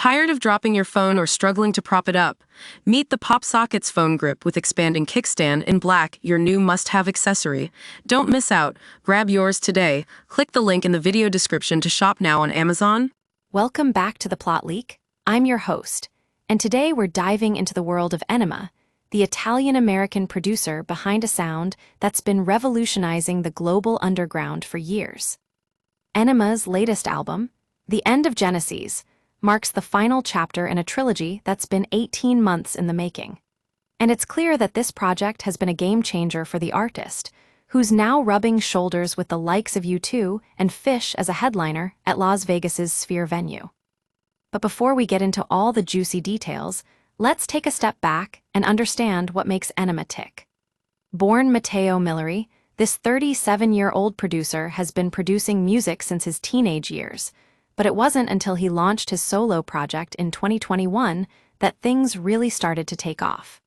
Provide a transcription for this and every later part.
Tired of dropping your phone or struggling to prop it up? Meet the PopSockets phone grip with expanding kickstand in black, your new must-have accessory. Don't miss out. Grab yours today. Click the link in the video description to shop now on Amazon. Welcome back to The Plot Leak. I'm your host, and today we're diving into the world of Anyma, the Italian-American producer behind a sound that's been revolutionizing the global underground for years. Anyma's latest album, The End of Genesys, marks the final chapter in a trilogy that's been 18 months in the making. And it's clear that this project has been a game-changer for the artist, who's now rubbing shoulders with the likes of U2 and Fish as a headliner at Las Vegas's Sphere venue. But before we get into all the juicy details, let's take a step back and understand what makes Anyma tick. Born Matteo Milleri, this 37-year-old producer has been producing music since his teenage years, but it wasn't until he launched his solo project in 2021 that things really started to take off.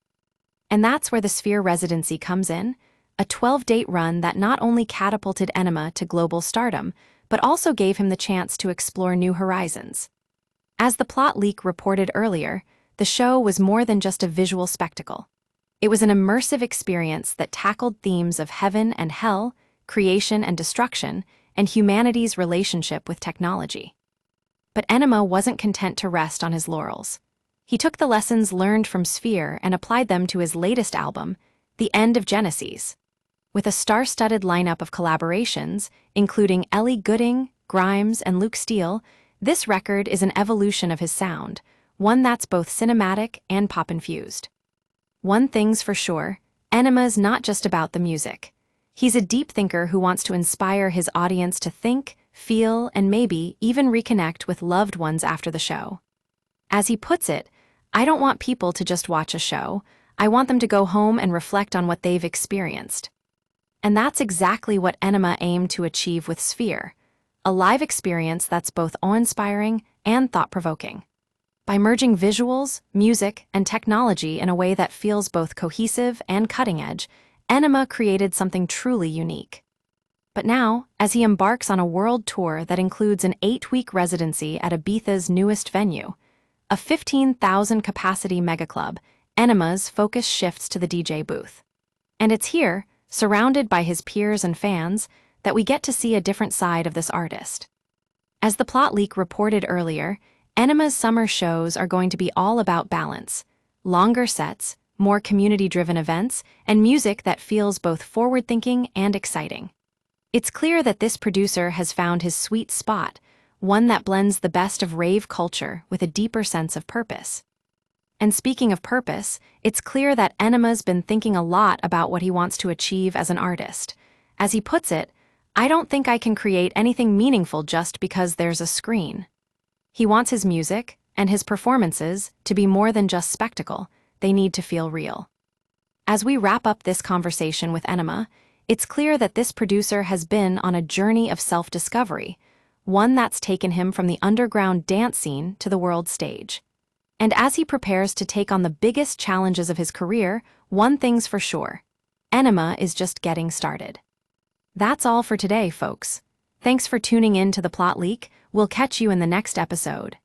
And that's where the Sphere residency comes in, a 12-date run that not only catapulted Anyma to global stardom, but also gave him the chance to explore new horizons. As The Plot Leak reported earlier, the show was more than just a visual spectacle. It was an immersive experience that tackled themes of heaven and hell, creation and destruction, and humanity's relationship with technology. But Anyma wasn't content to rest on his laurels. He took the lessons learned from Sphere and applied them to his latest album, The End of Genesys. With a star-studded lineup of collaborations, including Ellie Goulding, Grimes, and Luke Steele, this record is an evolution of his sound, one that's both cinematic and pop-infused. One thing's for sure, Anyma's not just about the music. He's a deep thinker who wants to inspire his audience to think, feel, and maybe even reconnect with loved ones after the show. As he puts it, I don't want people to just watch a show, I want them to go home and reflect on what they've experienced. And that's exactly what Anyma aimed to achieve with Sphere, a live experience that's both awe-inspiring and thought-provoking. By merging visuals, music, and technology in a way that feels both cohesive and cutting-edge, Anyma created something truly unique. But now, as he embarks on a world tour that includes an 8-week residency at Ibiza's newest venue, a 15,000-capacity megaclub, Anyma's focus shifts to the DJ booth. And it's here, surrounded by his peers and fans, that we get to see a different side of this artist. As The Plot Leak reported earlier, Anyma's summer shows are going to be all about balance, longer sets, more community-driven events, and music that feels both forward-thinking and exciting. It's clear that this producer has found his sweet spot, one that blends the best of rave culture with a deeper sense of purpose. And speaking of purpose, it's clear that Anyma's been thinking a lot about what he wants to achieve as an artist. As he puts it, I don't think I can create anything meaningful just because there's a screen. He wants his music and his performances to be more than just spectacle. They need to feel real. As we wrap up this conversation with Anyma, it's clear that this producer has been on a journey of self-discovery, one that's taken him from the underground dance scene to the world stage. And as he prepares to take on the biggest challenges of his career, one thing's for sure, Anyma is just getting started. That's all for today, folks. Thanks for tuning in to The Plot Leak. We'll catch you in the next episode.